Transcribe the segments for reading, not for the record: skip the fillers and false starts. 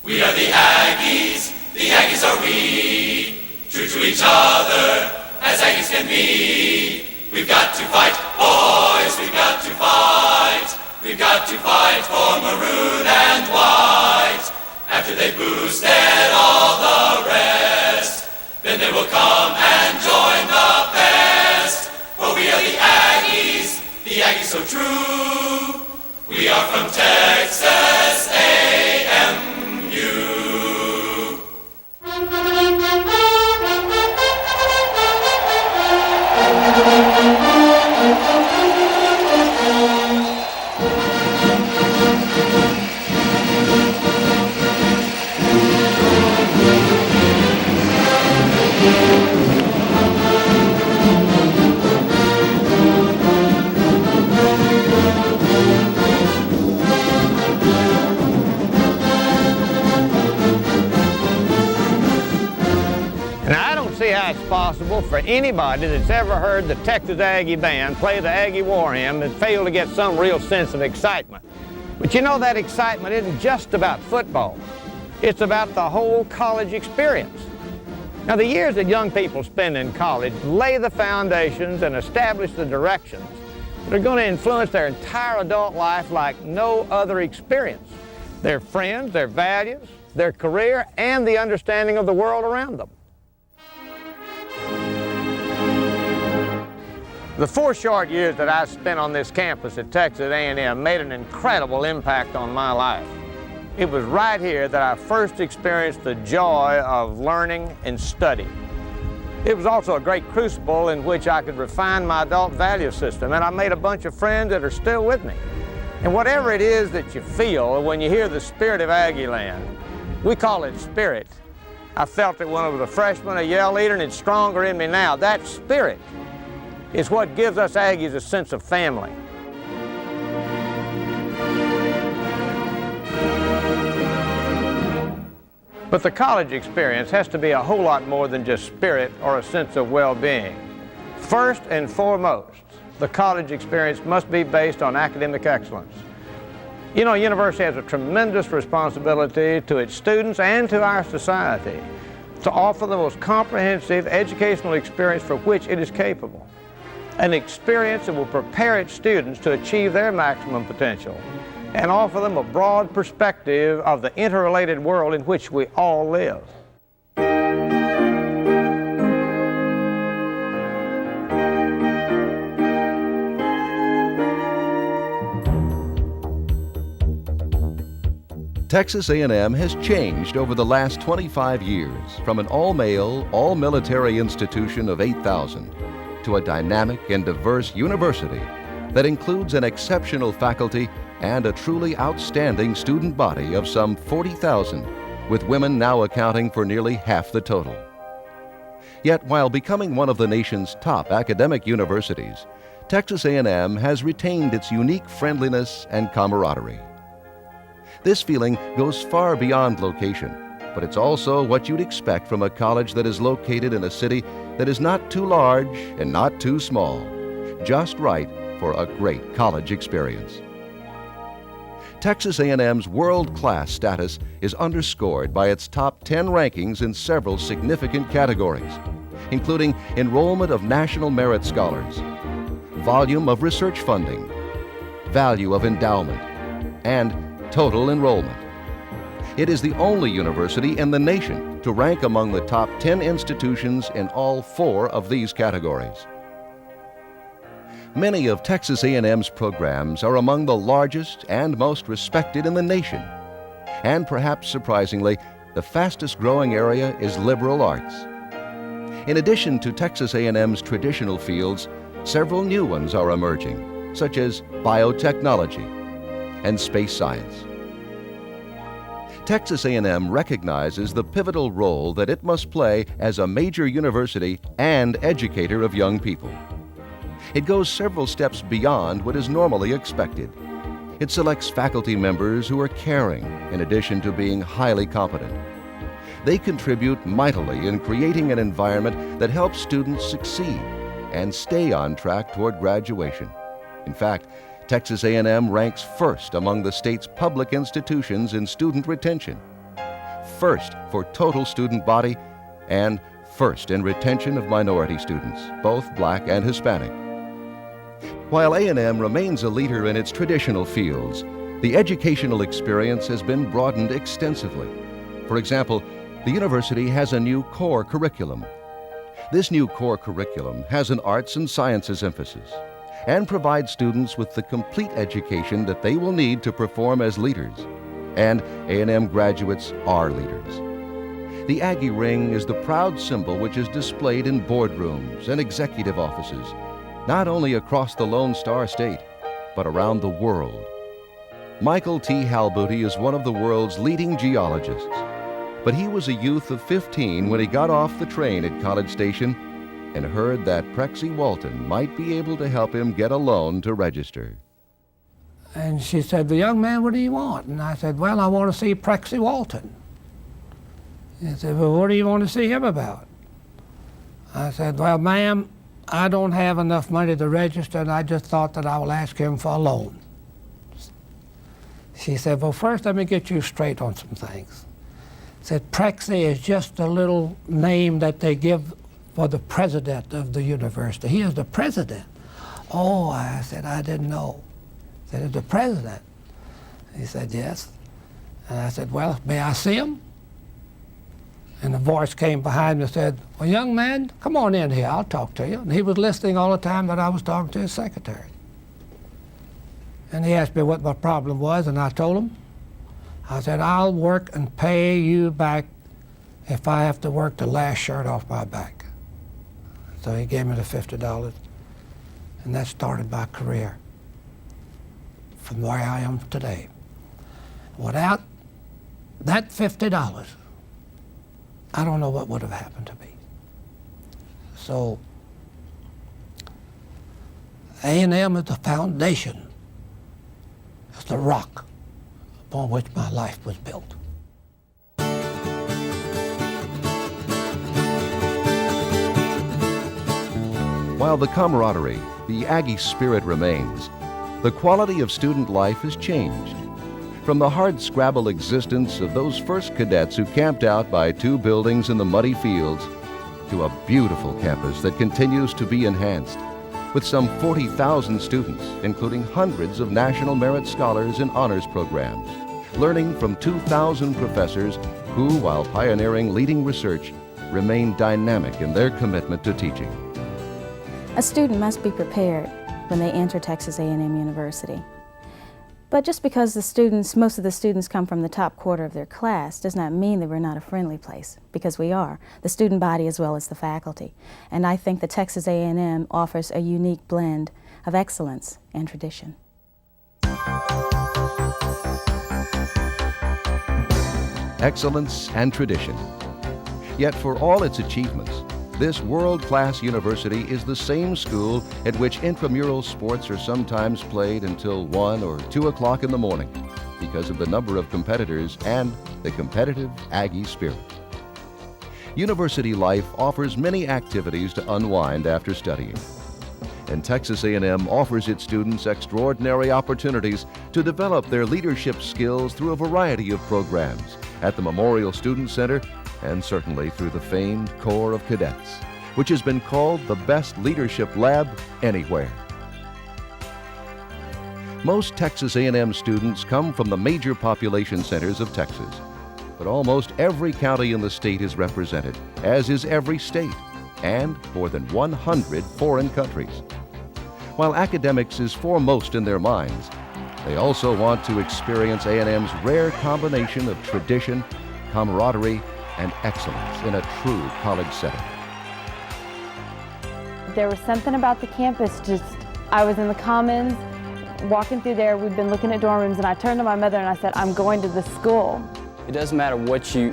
We are the Aggies are we, true to each other as Aggies can be. We've got to fight, boys, we've got to fight. We've got to fight for maroon and white. After they boosted all the rest, then they will come and join the best. For we are the Aggies so true. We are from Texas A&M. It's possible for anybody that's ever heard the Texas Aggie Band play the Aggie War Hymn and fail to get some real sense of excitement. But you know, that excitement isn't just about football. It's about the whole college experience. Now, the years that young people spend in college lay the foundations and establish the directions that are going to influence their entire adult life like no other experience. Their friends, their values, their career, and the understanding of the world around them. The 4 short years that I spent on this campus at Texas A&M made an incredible impact on my life. It was right here that I first experienced the joy of learning and study. It was also a great crucible in which I could refine my adult value system, and I made a bunch of friends that are still with me. And whatever it is that you feel when you hear the spirit of Aggieland, we call it spirit. I felt it when I was a freshman, a Yale leader, and it's stronger in me now. That spirit is what gives us Aggies a sense of family. But the college experience has to be a whole lot more than just spirit or a sense of well-being. First and foremost, the college experience must be based on academic excellence. You know, a university has a tremendous responsibility to its students and to our society to offer the most comprehensive educational experience for which it is capable. An experience that will prepare its students to achieve their maximum potential and offer them a broad perspective of the interrelated world in which we all live. Texas A&M has changed over the last 25 years from an all-male, all-military institution of 8,000 to a dynamic and diverse university that includes an exceptional faculty and a truly outstanding student body of some 40,000, with women now accounting for nearly half the total. Yet, while becoming one of the nation's top academic universities, Texas A&M has retained its unique friendliness and camaraderie. This feeling goes far beyond location, but it's also what you'd expect from a college that is located in a city that is not too large and not too small, just right for a great college experience. Texas A&M's world-class status is underscored by its top 10 rankings in several significant categories, including enrollment of national merit scholars, volume of research funding, value of endowment, and total enrollment. It is the only university in the nation to rank among the top 10 institutions in all 4 of these categories. Many of Texas A&M's programs are among the largest and most respected in the nation. And perhaps surprisingly, the fastest growing area is liberal arts. In addition to Texas A&M's traditional fields, several new ones are emerging, such as biotechnology and space science. Texas A&M recognizes the pivotal role that it must play as a major university and educator of young people. It goes several steps beyond what is normally expected. It selects faculty members who are caring in addition to being highly competent. They contribute mightily in creating an environment that helps students succeed and stay on track toward graduation. In fact, Texas A&M ranks first among the state's public institutions in student retention. first for total student body and first in retention of minority students, both black and Hispanic. While A&M remains a leader in its traditional fields, the educational experience has been broadened extensively. For example, the university has a new core curriculum. This new core curriculum has an arts and sciences emphasis and provides students with the complete education that they will need to perform as leaders. And A&M graduates are leaders. The Aggie Ring is the proud symbol which is displayed in boardrooms and executive offices, not only across the Lone Star State, but around the world. Michael T. Halbouty is one of the world's leading geologists, but he was a youth of 15 when he got off the train at College Station and heard that Prexy Walton might be able to help him get a loan to register. And she said, "Well, young man, what do you want?" And I said, "Well, I want to see Prexy Walton." He said, "Well, what do you want to see him about?" I said, "Well, ma'am, I don't have enough money to register, and I just thought that I will ask him for a loan." She said, "Well, first let me get you straight on some things." Said, "Prexy is just a little name that they give for the president of the university. He is the president." "Oh," I said, "I didn't know." I said, "Is the president?" He said, "Yes." And I said, "Well, may I see him?" And a voice came behind me and said, "Well, young man, come on in here, I'll talk to you." And he was listening all the time that I was talking to his secretary. And he asked me what my problem was, and I told him. I said, "I'll work and pay you back if I have to work the last shirt off my back." So he gave me the $50, and that started my career from where I am today. Without that $50, I don't know what would have happened to me. So A&M is the foundation, it's the rock upon which my life was built. While the camaraderie, the Aggie spirit remains, the quality of student life has changed. From the hard-scrabble existence of those first cadets who camped out by two buildings in the muddy fields, to a beautiful campus that continues to be enhanced, with some 40,000 students, including hundreds of National Merit Scholars in honors programs, learning from 2,000 professors who, while pioneering leading research, remain dynamic in their commitment to teaching. A student must be prepared when they enter Texas A&M University. But just because most of the students come from the top quarter of their class does not mean that we're not a friendly place, because we are, the student body as well as the faculty. And I think that Texas A&M offers a unique blend of excellence and tradition. Excellence and tradition. Yet for all its achievements, this world-class university is the same school at which intramural sports are sometimes played until 1 or 2 o'clock in the morning because of the number of competitors and the competitive Aggie spirit. University life offers many activities to unwind after studying. And Texas A&M offers its students extraordinary opportunities to develop their leadership skills through a variety of programs at the Memorial Student Center and certainly through the famed Corps of Cadets, which has been called the best leadership lab anywhere. Most Texas A&M students come from the major population centers of Texas, but almost every county in the state is represented, as is every state, and more than 100 foreign countries. While academics is foremost in their minds, they also want to experience A&M's rare combination of tradition, camaraderie, and excellence in a true college setting. There was something about the campus, I was in the Commons, walking through there, we'd been looking at dorm rooms, and I turned to my mother and I said, "I'm going to this school." It doesn't matter what you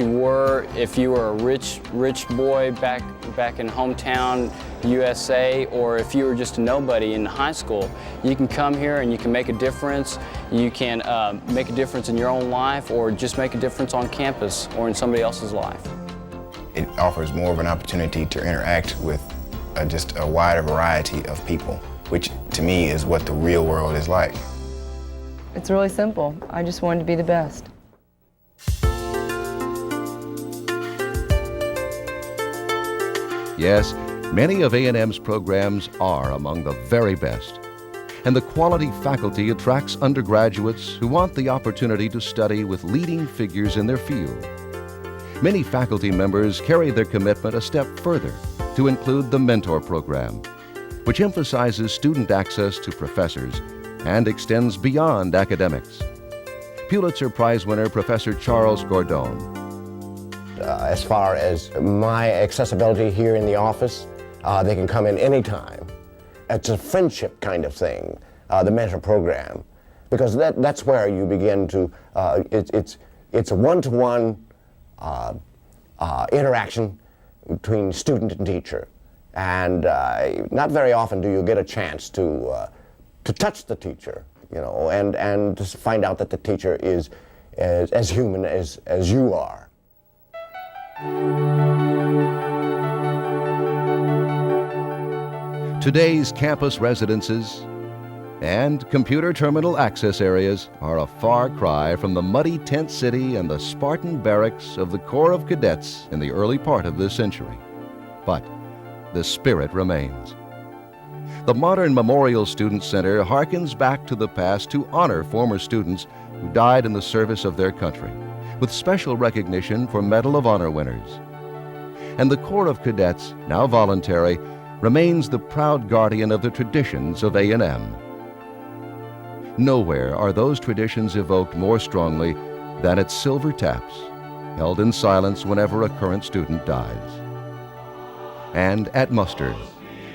were, if you were a rich boy back in hometown USA, or if you were just a nobody in high school. You can come here and you can make a difference. You can make a difference in your own life, or just make a difference on campus or in somebody else's life. It offers more of an opportunity to interact with just a wider variety of people, which to me is what the real world is like. It's really simple. I just wanted to be the best. Yes, many of A&M's programs are among the very best. And the quality faculty attracts undergraduates who want the opportunity to study with leading figures in their field. Many faculty members carry their commitment a step further to include the Mentor Program, which emphasizes student access to professors and extends beyond academics. Pulitzer Prize winner Professor Charles Gordon. As far as my accessibility here in the office, they can come in anytime. It's a friendship kind of thing, the Mentor Program, because that's where you begin to, it's a one-to-one interaction between student and teacher. And not very often do you get a chance to touch the teacher, you know, and to find out that the teacher is as human as you are. Today's campus residences and computer terminal access areas are a far cry from the muddy tent city and the Spartan barracks of the Corps of Cadets in the early part of this century. But the spirit remains. The modern Memorial Student Center harkens back to the past to honor former students who died in the service of their country, with special recognition for Medal of Honor winners. And the Corps of Cadets, now voluntary, remains the proud guardian of the traditions of A&M. Nowhere are those traditions evoked more strongly than at Silver Taps, held in silence whenever a current student dies. And at muster,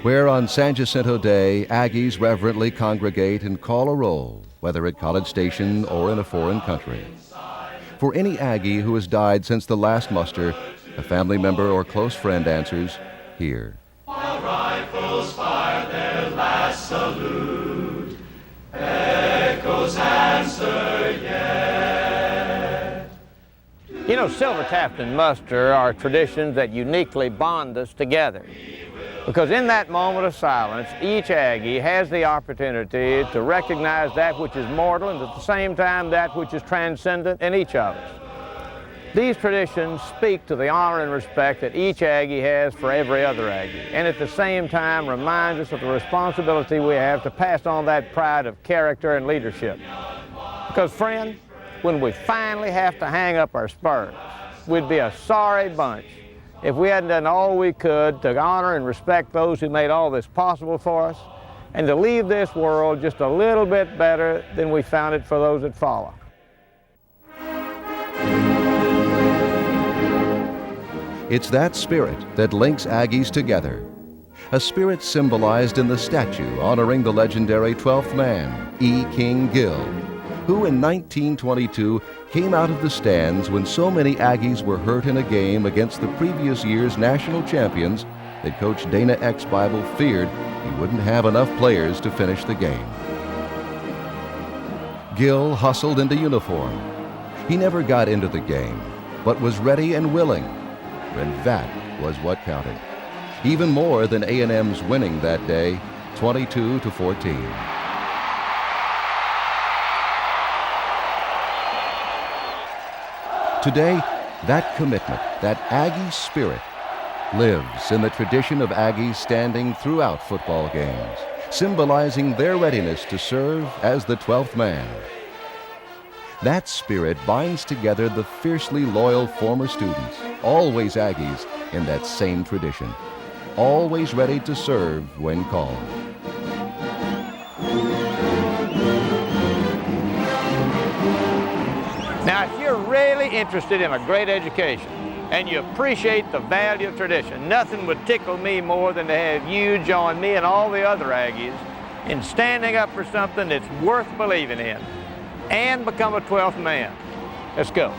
where on San Jacinto Day, Aggies reverently congregate and call a roll, whether at College Station or in a foreign country. For any Aggie who has died since the last muster, a family member or close friend answers, here. While rifles fire their last salute, echoes answer yet. You know, Silver Taps and muster are traditions that uniquely bond us together. Because in that moment of silence, each Aggie has the opportunity to recognize that which is mortal and at the same time that which is transcendent in each of us. These traditions speak to the honor and respect that each Aggie has for every other Aggie, and at the same time reminds us of the responsibility we have to pass on that pride of character and leadership. Because, friend, when we finally have to hang up our spurs, we'd be a sorry bunch if we hadn't done all we could to honor and respect those who made all this possible for us, and to leave this world just a little bit better than we found it for those that follow. It's that spirit that links Aggies together, a spirit symbolized in the statue honoring the legendary 12th man, E. King Gill, who in 1922 came out of the stands when so many Aggies were hurt in a game against the previous year's national champions that Coach Dana X. Bible feared he wouldn't have enough players to finish the game. Gill hustled into uniform. He never got into the game, but was ready and willing, and that was what counted. Even more than A&M's winning that day, 22-14. Today, that commitment, that Aggie spirit, lives in the tradition of Aggies standing throughout football games, symbolizing their readiness to serve as the 12th man. That spirit binds together the fiercely loyal former students, always Aggies, in that same tradition, always ready to serve when called. Now, if you're really interested in a great education and you appreciate the value of tradition, nothing would tickle me more than to have you join me and all the other Aggies in standing up for something that's worth believing in and become a 12th man. Let's go.